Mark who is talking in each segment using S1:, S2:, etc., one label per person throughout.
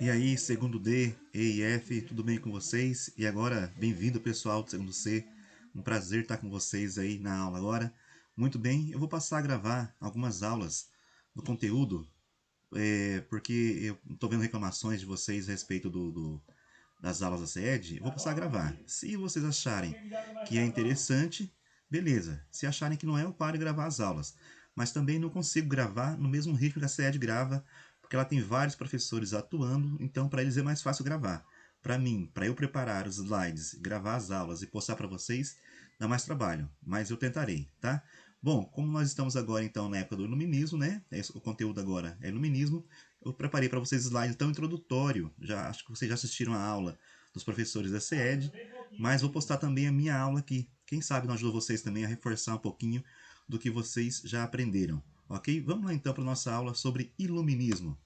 S1: E aí, segundo D, E e F, tudo bem com vocês? E agora, bem-vindo pessoal do segundo C. Um prazer estar com vocês aí na aula agora. Muito bem, eu vou passar a gravar algumas aulas do conteúdo, porque eu estou vendo reclamações de vocês a respeito das aulas da CED. Eu vou passar a gravar. Se vocês acharem que é interessante, beleza. Se acharem que não é, eu paro de gravar as aulas. Mas também não consigo gravar no mesmo ritmo que a CED grava, porque ela tem vários professores atuando, então para eles é mais fácil gravar. Para mim, para eu preparar os slides, gravar as aulas e postar para vocês, dá mais trabalho, mas eu tentarei, tá? Bom, como nós estamos agora então na época do iluminismo, né? O conteúdo agora é iluminismo. Eu preparei para vocês slides tão introdutório. Já acho que vocês já assistiram a aula dos professores da CED, mas vou postar também a minha aula aqui. Quem sabe não ajuda vocês também a reforçar um pouquinho do que vocês já aprenderam, ok? Vamos lá então para a nossa aula sobre iluminismo.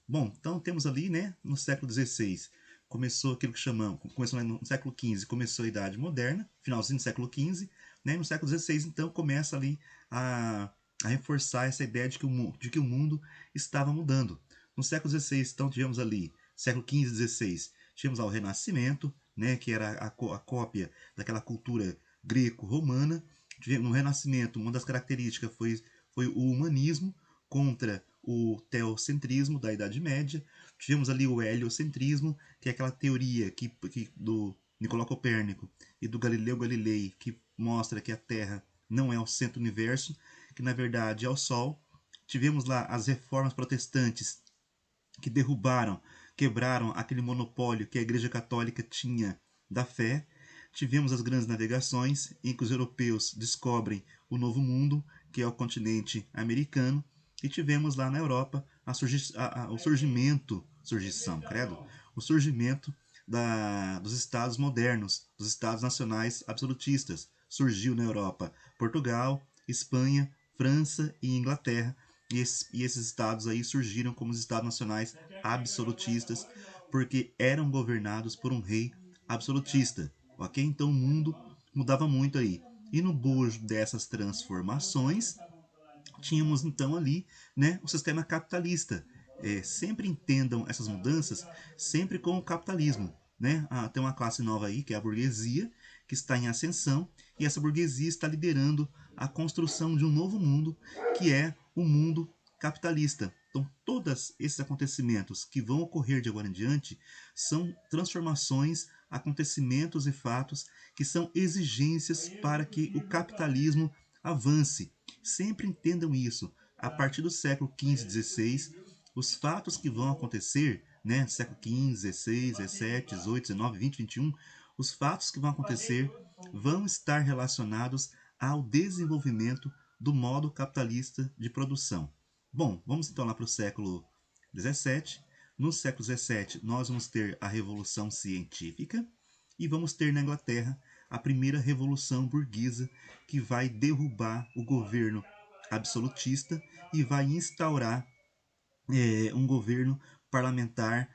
S1: Bom, então temos ali, né, no século XVI, começou aquilo que chamamos, começou no século XV, começou a Idade Moderna, finalzinho do século XV, né, no século XVI, então, começa ali a reforçar essa ideia de que o mundo estava mudando. No século XVI, então, tivemos ali, século XV e XVI, tivemos lá o Renascimento, né, que era a cópia daquela cultura greco-romana. No Renascimento, uma das características foi o humanismo contra o teocentrismo da Idade Média. Tivemos ali o heliocentrismo, que é aquela teoria do Nicolau Copérnico e do Galileu Galilei, que mostra que a Terra não é o centro do universo, que na verdade é o Sol. Tivemos lá as reformas protestantes, que derrubaram, quebraram aquele monopólio que a Igreja Católica tinha da fé. Tivemos as grandes navegações, em que os europeus descobrem o Novo Mundo, que é o continente americano, e tivemos lá na Europa o surgimento, o surgimento dos estados modernos, dos estados nacionais absolutistas. Surgiu na Europa Portugal, Espanha, França e Inglaterra, e esses estados aí surgiram como os estados nacionais absolutistas, porque eram governados por um rei absolutista, ok? Então o mundo mudava muito aí. E no bojo dessas transformações, tínhamos então ali, né, o sistema capitalista. Sempre entendam essas mudanças sempre com o capitalismo. Né? Tem uma classe nova aí, que é a burguesia, que está em ascensão, e essa burguesia está liderando a construção de um novo mundo, que é o mundo capitalista. Então, todos esses acontecimentos que vão ocorrer de agora em diante são transformações, acontecimentos e fatos que são exigências para que o capitalismo avance. Sempre entendam isso. A partir do século XV, XVI, os fatos que vão acontecer, né, século XV, XVI, XVII, XVIII, XIX, XX, XXI, os fatos que vão acontecer vão estar relacionados ao desenvolvimento do modo capitalista de produção. Bom, vamos então lá para o século XVII. No século XVII, nós vamos ter a Revolução Científica e vamos ter na Inglaterra a primeira Revolução Burguesa, que vai derrubar o governo absolutista e vai instaurar um governo parlamentar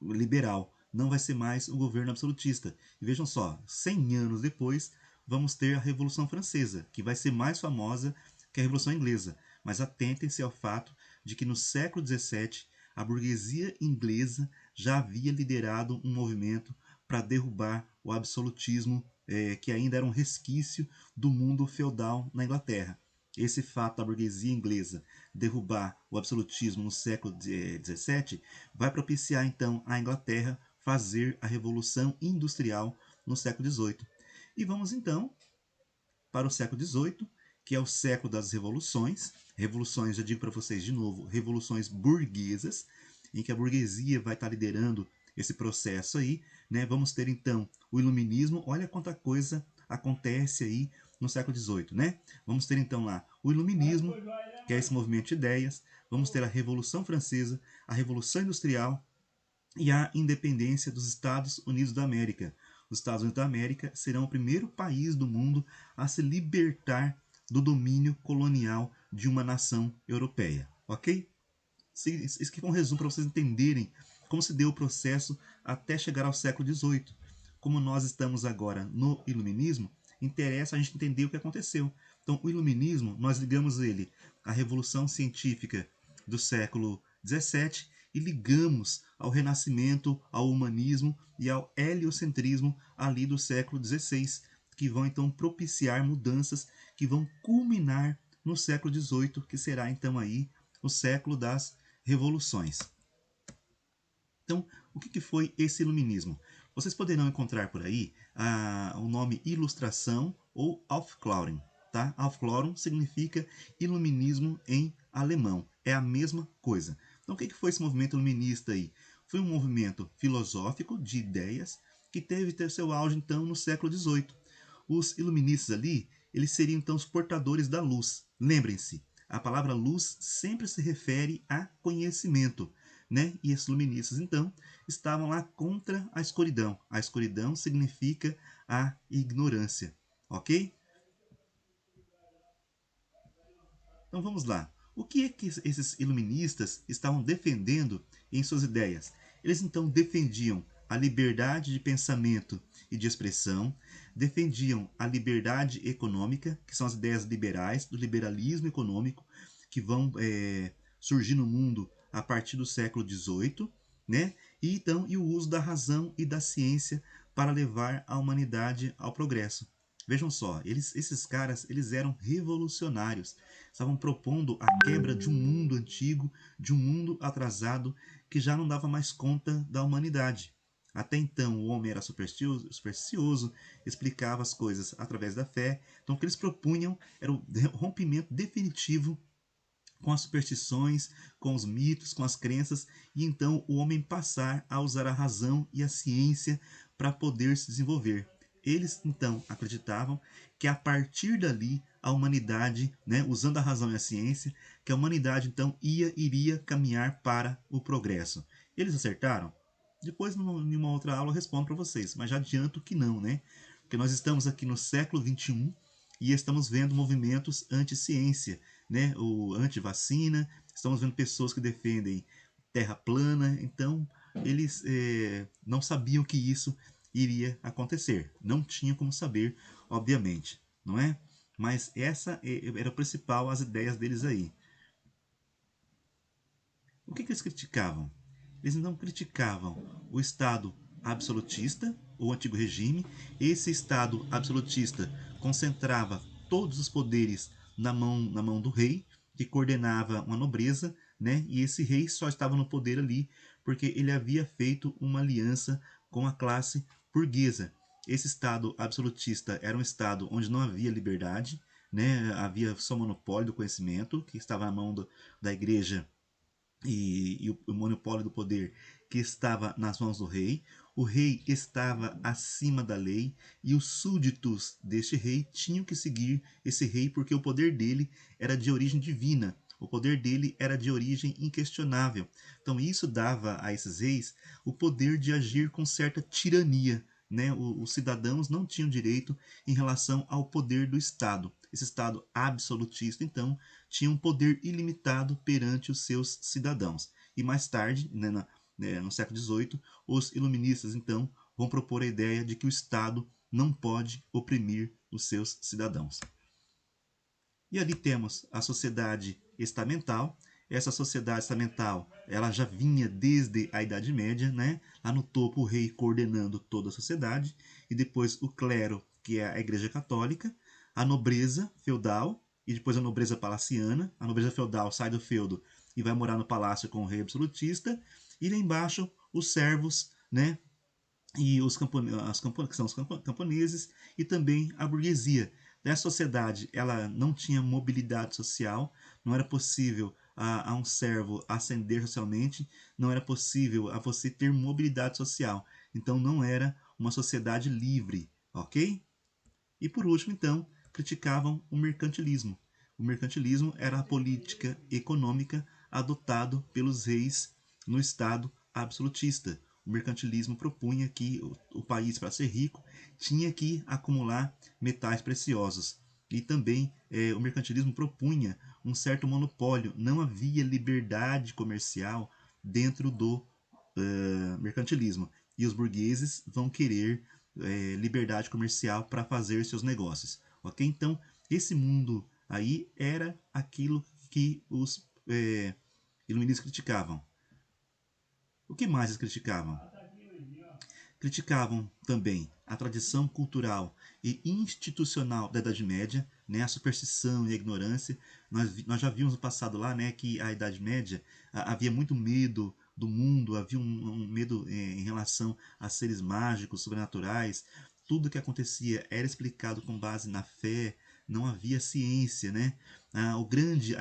S1: liberal. Não vai ser mais o governo absolutista. E vejam só, 100 anos depois, vamos ter a Revolução Francesa, que vai ser mais famosa que a Revolução Inglesa. Mas atentem-se ao fato de que no século XVII, a burguesia inglesa já havia liderado um movimento para derrubar o absolutismo, que ainda era um resquício do mundo feudal na Inglaterra. Esse fato da burguesia inglesa derrubar o absolutismo no século XVII vai propiciar então a Inglaterra fazer a Revolução Industrial no século XVIII. E vamos então para o século XVIII, que é o século das revoluções. Revoluções, já digo para vocês de novo, revoluções burguesas, em que a burguesia vai estar liderando esse processo aí. Né? Vamos ter então o iluminismo. Olha quanta coisa acontece aí no século XVIII, né? Vamos ter então lá o iluminismo, que é esse movimento de ideias. Vamos ter a Revolução Francesa, a Revolução Industrial e a independência dos Estados Unidos da América. Os Estados Unidos da América serão o primeiro país do mundo a se libertar do domínio colonial de uma nação europeia, ok? Isso aqui é um resumo para vocês entenderem como se deu o processo até chegar ao século XVIII. Como nós estamos agora no iluminismo, interessa a gente entender o que aconteceu. Então, o iluminismo, nós ligamos ele à Revolução Científica do século XVII e ligamos ao Renascimento, ao humanismo e ao heliocentrismo ali do século XVI, que vão então propiciar mudanças que vão culminar no século XVIII, que será então aí o século das revoluções. Então, o que foi esse iluminismo? Vocês poderão encontrar por aí o nome ilustração ou Aufklärung. Tá? Aufklärung significa iluminismo em alemão. É a mesma coisa. Então, o que foi esse movimento iluminista aí? Foi um movimento filosófico de ideias que teve seu auge então no século XVIII. Os iluministas ali, eles seriam então os portadores da luz. Lembrem-se, a palavra luz sempre se refere a conhecimento, né? E esses iluministas então estavam lá contra a escuridão. A escuridão significa a ignorância, ok? Então vamos lá. O que é que esses iluministas estavam defendendo em suas ideias? Eles então defendiam a liberdade de pensamento e de expressão, defendiam a liberdade econômica, que são as ideias liberais, do liberalismo econômico, que vão surgir no mundo a partir do século XVIII, né? E o uso da razão e da ciência para levar a humanidade ao progresso. Vejam só, esses caras eles eram revolucionários, estavam propondo a quebra de um mundo antigo, de um mundo atrasado que já não dava mais conta da humanidade. Até então o homem era supersticioso, explicava as coisas através da fé. Então o que eles propunham era o rompimento definitivo com as superstições, com os mitos, com as crenças, e então o homem passar a usar a razão e a ciência para poder se desenvolver. Eles então acreditavam que a partir dali a humanidade, né, usando a razão e a ciência, que a humanidade então iria caminhar para o progresso. Eles acertaram? Depois, em uma outra aula, eu respondo para vocês, mas já adianto que não, né? Porque nós estamos aqui no século XXI e estamos vendo movimentos anti-ciência, né? O anti-vacina, estamos vendo pessoas que defendem terra plana, então eles não sabiam que isso iria acontecer. Não tinham como saber, obviamente, não é? Mas essa era o principal, as ideias deles aí. O que eles criticavam? Eles não criticavam o Estado absolutista, o antigo regime. Esse Estado absolutista concentrava todos os poderes na mão do rei, que coordenava uma nobreza, né? E esse rei só estava no poder ali porque ele havia feito uma aliança com a classe burguesa. Esse Estado absolutista era um Estado onde não havia liberdade, né? Havia só monopólio do conhecimento, que estava na mão da igreja e o monopólio do poder que estava nas mãos do rei. O rei estava acima da lei e os súditos deste rei tinham que seguir esse rei porque o poder dele era de origem divina. O poder dele era de origem inquestionável. Então isso dava a esses reis o poder de agir com certa tirania. Né? Os cidadãos não tinham direito em relação ao poder do Estado. Esse Estado absolutista, então, tinha um poder ilimitado perante os seus cidadãos. E mais tarde, no século XVIII, os iluministas, então, vão propor a ideia de que o Estado não pode oprimir os seus cidadãos. E ali temos a sociedade estamental. Essa sociedade estamental ela já vinha desde a Idade Média, né? Lá no topo o rei coordenando toda a sociedade, e depois o clero, que é a Igreja Católica, a nobreza feudal, e depois a nobreza palaciana. A nobreza feudal sai do feudo e vai morar no palácio com o rei absolutista, e lá embaixo os servos, né? E que são os camponeses, e também a burguesia. Essa sociedade ela não tinha mobilidade social, não era possível a um servo ascender socialmente, não era possível a você ter mobilidade social. Então não era uma sociedade livre, ok? E por último, então, criticavam o mercantilismo. O mercantilismo era a política econômica adotado pelos reis no Estado absolutista. O mercantilismo propunha que o país, para ser rico, tinha que acumular metais preciosos. E também o mercantilismo propunha um certo monopólio. Não havia liberdade comercial dentro do mercantilismo. E os burgueses vão querer liberdade comercial para fazer seus negócios. Ok? Então, esse mundo aí era aquilo que os iluministas criticavam. O que mais eles criticavam? Criticavam também a tradição cultural e institucional da Idade Média, né, a superstição e a ignorância. Nós já vimos no passado lá, né, que a Idade Média havia muito medo do mundo, havia um medo em relação a seres mágicos, sobrenaturais. Tudo que acontecia era explicado com base na fé, não havia ciência, né? A grande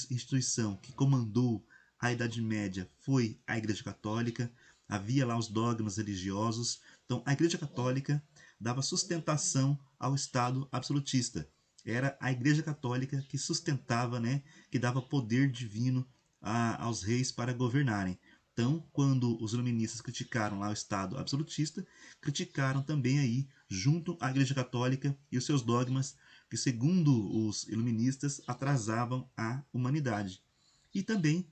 S1: instituição que comandou a Idade Média foi a Igreja Católica. Havia lá os dogmas religiosos. Então, a Igreja Católica dava sustentação ao Estado absolutista. Era a Igreja Católica que sustentava, né, que dava poder divino aos reis para governarem. Então, quando os iluministas criticaram lá o Estado absolutista, criticaram também aí, junto à Igreja Católica e os seus dogmas, que segundo os iluministas atrasavam a humanidade. E também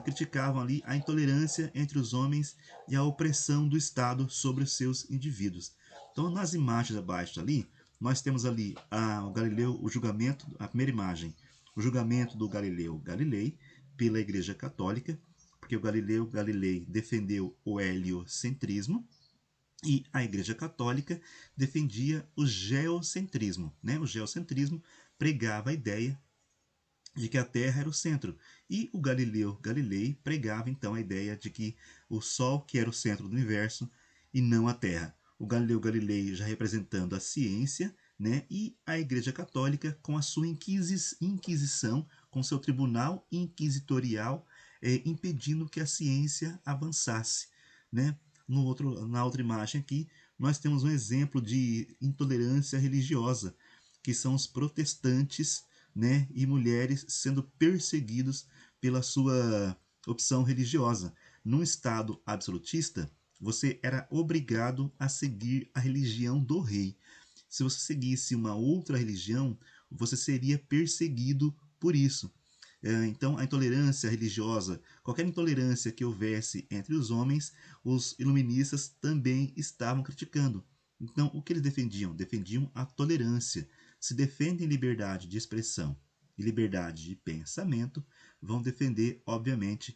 S1: criticavam ali a intolerância entre os homens e a opressão do Estado sobre os seus indivíduos. Então, nas imagens abaixo ali, nós temos ali o Galileu, o julgamento, a primeira imagem, o julgamento do Galileu Galilei pela Igreja Católica, porque o Galileu Galilei defendeu o heliocentrismo e a Igreja Católica defendia o geocentrismo. Né? O geocentrismo pregava a ideia de que a Terra era o centro. E o Galileu Galilei pregava então a ideia de que o Sol que era o centro do universo e não a Terra. O Galileu Galilei já representando a ciência, né? E a Igreja Católica com a sua inquisição, com seu tribunal inquisitorial, impedindo que a ciência avançasse. Né? Na outra imagem aqui, nós temos um exemplo de intolerância religiosa, que são os protestantes, né, e mulheres sendo perseguidos pela sua opção religiosa. Num Estado absolutista, você era obrigado a seguir a religião do rei. Se você seguisse uma outra religião, você seria perseguido por isso. Então, a intolerância religiosa, qualquer intolerância que houvesse entre os homens, os iluministas também estavam criticando. Então, o que eles defendiam? Defendiam a tolerância. Se defendem liberdade de expressão e liberdade de pensamento, vão defender, obviamente,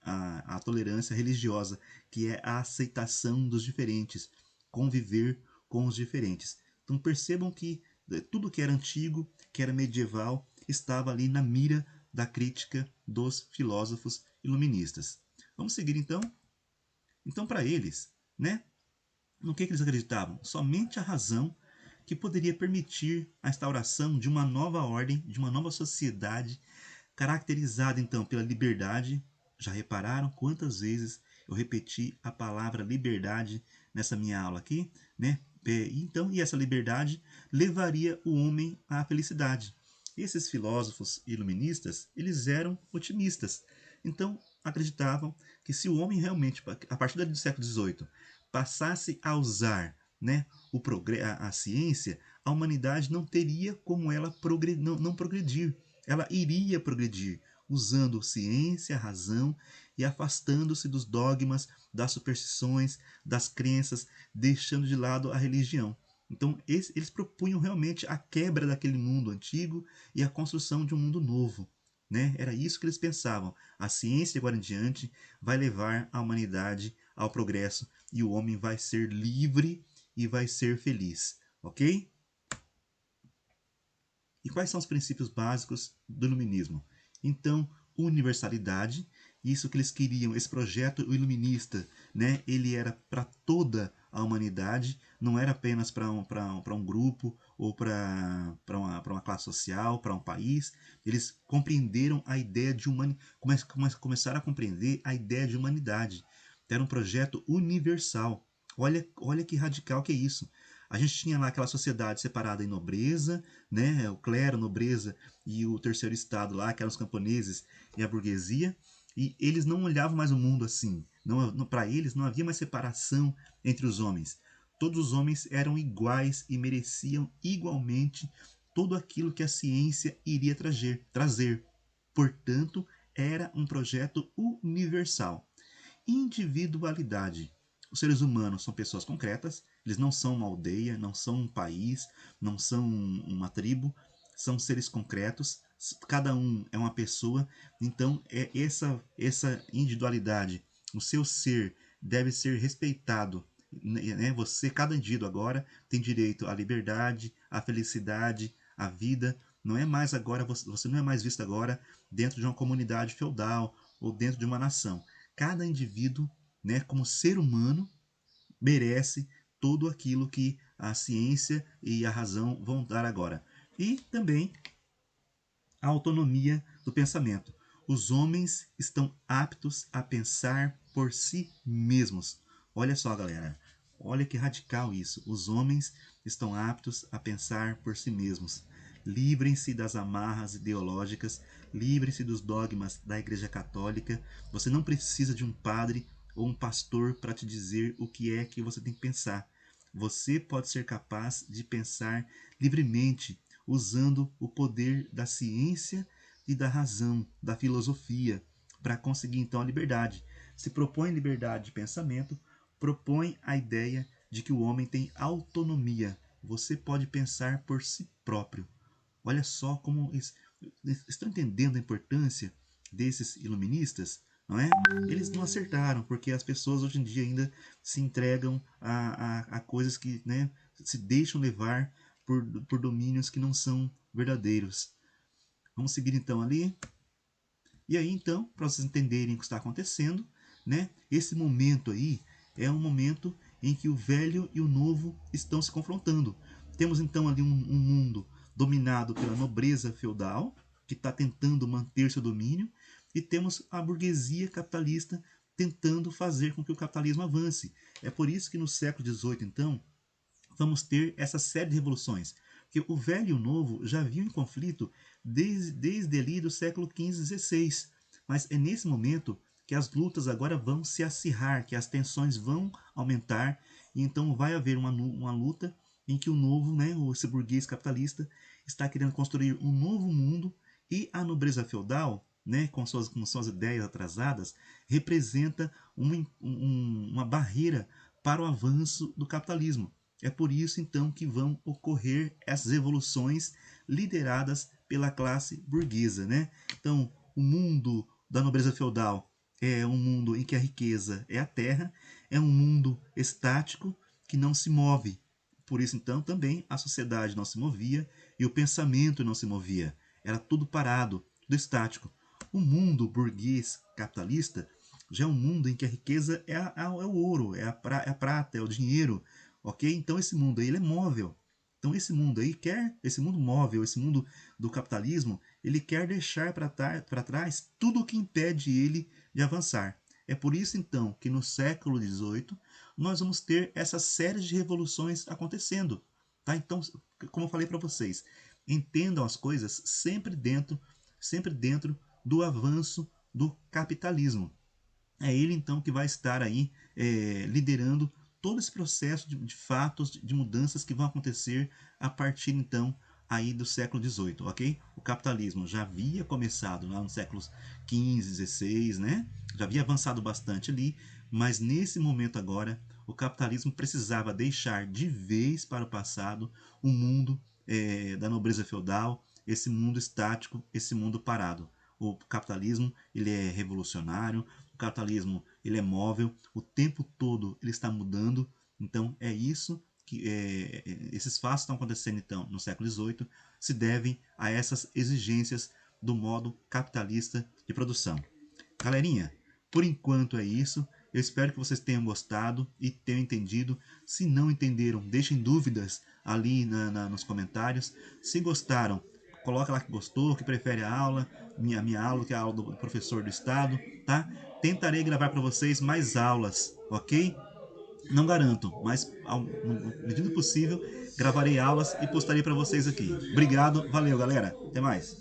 S1: a tolerância religiosa, que é a aceitação dos diferentes, conviver com os diferentes. Então, percebam que tudo que era antigo, que era medieval, estava ali na mira da crítica dos filósofos iluministas. Vamos seguir então? Então, para eles, né, no que eles acreditavam? Somente a razão que poderia permitir a instauração de uma nova ordem, de uma nova sociedade, caracterizada então pela liberdade. Já repararam quantas vezes eu repeti a palavra liberdade nessa minha aula aqui, né? Então, e essa liberdade levaria o homem à felicidade. Esses filósofos iluministas, eles eram otimistas. Então, acreditavam que se o homem realmente, a partir do século XVIII, passasse a usar, né, a ciência, a humanidade não teria como ela não progredir. Ela iria progredir usando ciência, razão e afastando-se dos dogmas, das superstições, das crenças, deixando de lado a religião. Então, eles propunham realmente a quebra daquele mundo antigo e a construção de um mundo novo. Né? Era isso que eles pensavam. A ciência, agora em diante, vai levar a humanidade ao progresso e o homem vai ser livre e vai ser feliz. Ok? E quais são os princípios básicos do iluminismo? Então, universalidade, isso que eles queriam, esse projeto iluminista, né, ele era para toda a humanidade, não era apenas para um grupo ou para uma classe social, para um país. Eles compreenderam a ideia de humanidade, começaram a compreender a ideia de humanidade. Era um projeto universal. Olha que radical que é isso. A gente tinha lá aquela sociedade separada em nobreza, né, o clero, nobreza e o terceiro estado lá, que eram os camponeses e a burguesia, e eles não olhavam mais o mundo assim. Para eles não havia mais separação entre os homens. Todos os homens eram iguais e mereciam igualmente tudo aquilo que a ciência iria trazer. Portanto, era um projeto universal. Individualidade. Os seres humanos são pessoas concretas, eles não são uma aldeia, não são um país, não são uma tribo, são seres concretos, cada um é uma pessoa. Então, essa individualidade o seu ser deve ser respeitado, né? Você, cada indivíduo agora tem direito à liberdade, à felicidade, à vida. Não é mais agora, você não é mais visto agora dentro de uma comunidade feudal ou dentro de uma nação. Cada indivíduo, né, como ser humano, merece tudo aquilo que a ciência e a razão vão dar agora. E também a autonomia do pensamento. Os homens estão aptos a pensar por si mesmos. Olha só, galera. Olha que radical isso. Os homens estão aptos a pensar por si mesmos. Livrem-se das amarras ideológicas, livrem-se dos dogmas da Igreja Católica. Você não precisa de um padre ou um pastor para te dizer o que é que você tem que pensar. Você pode ser capaz de pensar livremente, usando o poder da ciência e da razão, da filosofia, para conseguir então a liberdade. Se propõe liberdade de pensamento, propõe a ideia de que o homem tem autonomia. Você pode pensar por si próprio. Olha só como estão entendendo a importância desses iluministas, não é? Eles não acertaram, porque as pessoas hoje em dia ainda se entregam a coisas que, né, se deixam levar por domínios que não são verdadeiros. Vamos seguir então ali. E aí então, para vocês entenderem o que está acontecendo, né? Esse momento aí é um momento em que o velho e o novo estão se confrontando. Temos então ali um mundo dominado pela nobreza feudal, que está tentando manter seu domínio, e temos a burguesia capitalista tentando fazer com que o capitalismo avance. É por isso que no século XVIII, então, vamos ter essa série de revoluções. Porque o velho e o novo já vinham em conflito desde ali do século XV, XVI. Mas é nesse momento que as lutas agora vão se acirrar, que as tensões vão aumentar, e então vai haver uma luta em que o novo, né, esse burguês capitalista, está querendo construir um novo mundo, e a nobreza feudal, né, com suas ideias atrasadas, representa uma barreira para o avanço do capitalismo. É por isso então que vão ocorrer essas revoluções lideradas pela classe burguesa, né? Então, o mundo da nobreza feudal é um mundo em que a riqueza é a terra, é um mundo estático que não se move. Por isso então também a sociedade não se movia e o pensamento não se movia. Era tudo parado, tudo estático. O mundo burguês capitalista já é um mundo em que a riqueza é o ouro, é a prata, é o dinheiro, ok? Então esse mundo aí ele é móvel. Então esse mundo aí esse mundo móvel, esse mundo do capitalismo, ele quer deixar para trás tudo o que impede ele de avançar. É por isso então que no século XVIII nós vamos ter essa série de revoluções acontecendo, tá? Então, como eu falei para vocês, entendam as coisas sempre dentro do avanço do capitalismo. É ele então que vai estar aí liderando todo esse processo de fatos, de mudanças que vão acontecer a partir então aí do século XVIII, ok? O capitalismo já havia começado lá nos séculos XV, XVI, né? Já havia avançado bastante ali, mas nesse momento agora o capitalismo precisava deixar de vez para o passado o mundo da nobreza feudal, esse mundo estático, esse mundo parado. O capitalismo ele é revolucionário, o capitalismo ele é móvel, o tempo todo ele está mudando. Então é isso que esses fatos estão acontecendo então no século XVIII se devem a essas exigências do modo capitalista de produção. Galerinha, por enquanto é isso. Eu espero que vocês tenham gostado e tenham entendido. Se não entenderam, deixem dúvidas ali nos comentários. Se gostaram, coloca lá que gostou, que prefere a aula, minha aula, que é a aula do professor do estado, tá? Tentarei gravar para vocês mais aulas, ok? Não garanto, mas no medida possível gravarei aulas e postarei para vocês aqui. Obrigado, valeu galera, até mais.